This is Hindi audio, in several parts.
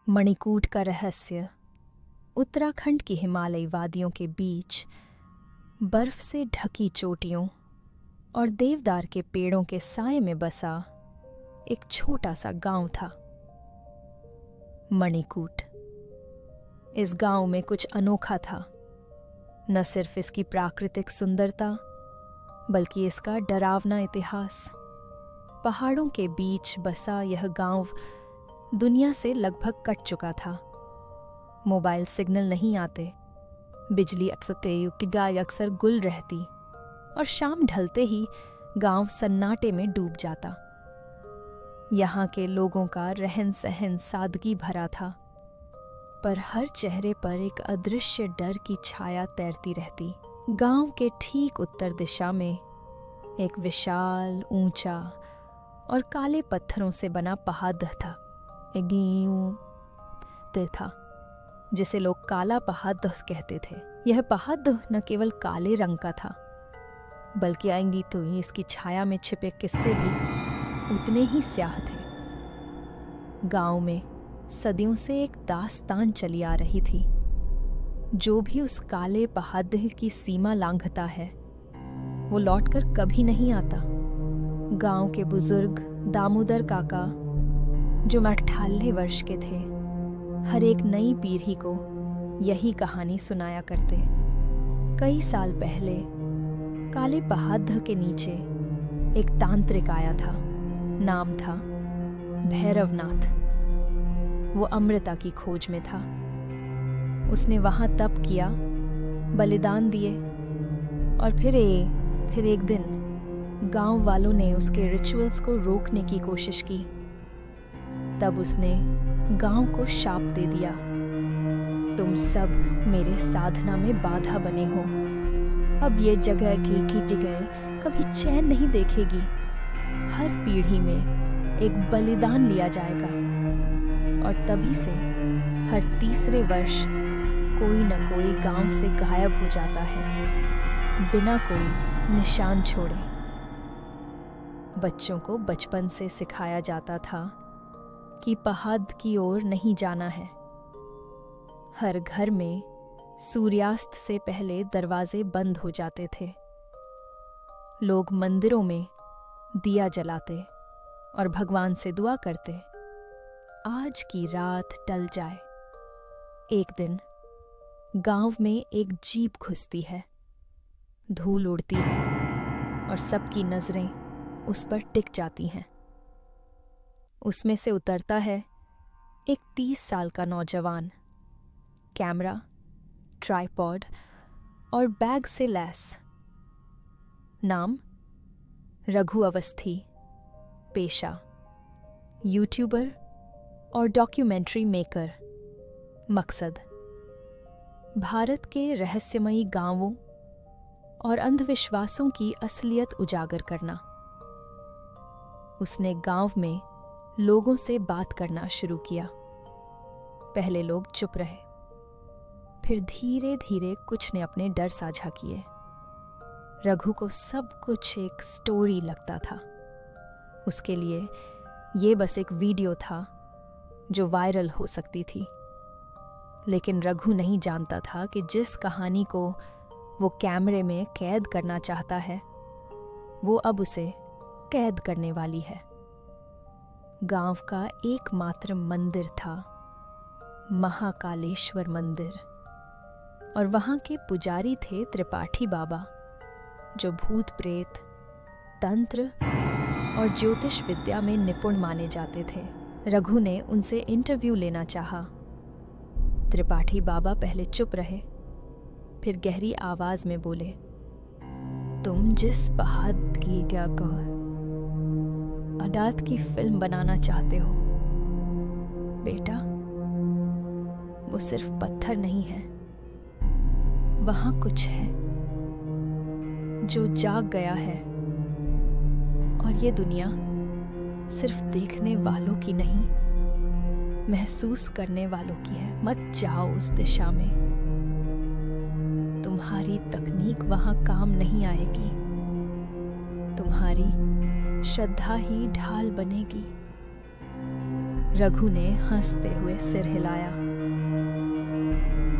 मणिकूट का रहस्य। उत्तराखंड की हिमालयी वादियों के बीच बर्फ से ढकी चोटियों और देवदार के पेड़ों के साए में बसा एक छोटा सा गांव था, मणिकूट। इस गांव में कुछ अनोखा था। न सिर्फ इसकी प्राकृतिक सुंदरता, बल्कि इसका डरावना इतिहास। पहाड़ों के बीच बसा यह गांव दुनिया से लगभग कट चुका था। मोबाइल सिग्नल नहीं आते, बिजली की गाय अक्सर गुल रहती और शाम ढलते ही गांव सन्नाटे में डूब जाता। यहाँ के लोगों का रहन सहन सादगी भरा था, पर हर चेहरे पर एक अदृश्य डर की छाया तैरती रहती। गांव के ठीक उत्तर दिशा में एक विशाल, ऊंचा और काले पत्थरों से बना पहाड़ था। था जिसे लोग काला पहाड़ कहते थे। यह पहाड़ न केवल काले रंग का था, बल्कि आएंगी तो इसकी छाया में छिपे किस्से भी उतने ही स्याह थे। गांव में सदियों से एक दास्तान चली आ रही थी। जो भी उस काले पहाड़ की सीमा लांघता है, वो लौटकर कभी नहीं आता। गांव के बुजुर्ग दामोदर काका, जो 98 वर्ष के थे, हर एक नई पीढ़ी को यही कहानी सुनाया करते। कई साल पहले काले पहाड़ के नीचे एक तांत्रिक आया था। नाम था भैरवनाथ। वो अमृता की खोज में था। उसने वहां तप किया, बलिदान दिए, और फिर एक दिन गांव वालों ने उसके रिचुअल्स को रोकने की कोशिश की। तब उसने गांव को शाप दे दिया, तुम सब मेरे साधना में बाधा बने हो। अब ये जगह की जगह कभी चैन नहीं देखेगी। हर पीढ़ी में एक बलिदान लिया जाएगा, और तभी से हर तीसरे वर्ष कोई न कोई गांव से गायब हो जाता है, बिना कोई निशान छोड़े। बच्चों को बचपन से सिखाया जाता था कि पहाड़ की ओर नहीं जाना है। हर घर में सूर्यास्त से पहले दरवाजे बंद हो जाते थे। लोग मंदिरों में दिया जलाते और भगवान से दुआ करते, आज की रात टल जाए। एक दिन गांव में एक जीप घुसती है, धूल उड़ती है और सबकी नजरें उस पर टिक जाती हैं। उसमें से उतरता है एक 30 साल का नौजवान, कैमरा, ट्राइपॉड और बैग से लैस। नाम रघु अवस्थी। पेशा यूट्यूबर और डॉक्यूमेंट्री मेकर। मकसद भारत के रहस्यमयी गांवों और अंधविश्वासों की असलियत उजागर करना। उसने गांव में लोगों से बात करना शुरू किया। पहले लोग चुप रहे, फिर धीरे धीरे कुछ ने अपने डर साझा किए। रघु को सब कुछ एक स्टोरी लगता था। उसके लिए ये बस एक वीडियो था जो वायरल हो सकती थी। लेकिन रघु नहीं जानता था कि जिस कहानी को वो कैमरे में कैद करना चाहता है, वो अब उसे कैद करने वाली है। गांव का एकमात्र मंदिर था, महाकालेश्वर मंदिर, और वहां के पुजारी थे त्रिपाठी बाबा, जो भूत प्रेत, तंत्र और ज्योतिष विद्या में निपुण माने जाते थे। रघु ने उनसे इंटरव्यू लेना चाहा। त्रिपाठी बाबा पहले चुप रहे, फिर गहरी आवाज में बोले, तुम जिस पहाड़ की अडात की फिल्म बनाना चाहते हो बेटा, वो सिर्फ पत्थर नहीं है। वहां कुछ है जो जाग गया है, और ये दुनिया सिर्फ देखने वालों की नहीं, महसूस करने वालों की है। मत जाओ उस दिशा में, तुम्हारी तकनीक वहां काम नहीं आएगी। तुम्हारी श्रद्धा ही ढाल बनेगी। रघु ने हंसते हुए सिर हिलाया।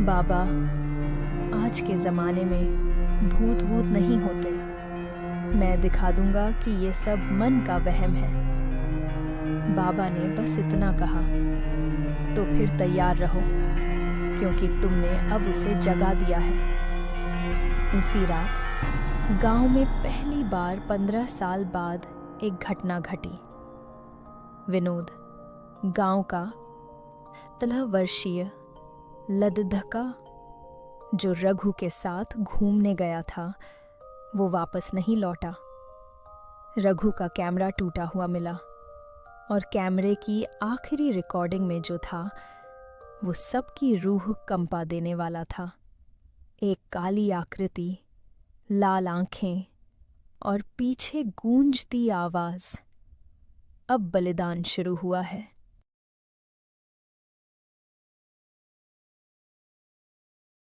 बाबा, आज के ज़माने में भूत वूत नहीं होते। मैं दिखा दूंगा कि ये सब मन का वहम है। बाबा ने बस इतना कहा। तो फिर तैयार रहो, क्योंकि तुमने अब उसे जगा दिया है। उसी रात गांव में पहली बार 15 साल बाद एक घटना घटी। विनोद, गांव का 13 वर्षीय लद्दका, जो रघु के साथ घूमने गया था, वो वापस नहीं लौटा। रघु का कैमरा टूटा हुआ मिला और कैमरे की आखिरी रिकॉर्डिंग में जो था वो सबकी रूह कंपा देने वाला था। एक काली आकृति, लाल आंखें और पीछे गूंजती आवाज। अब बलिदान शुरू हुआ है।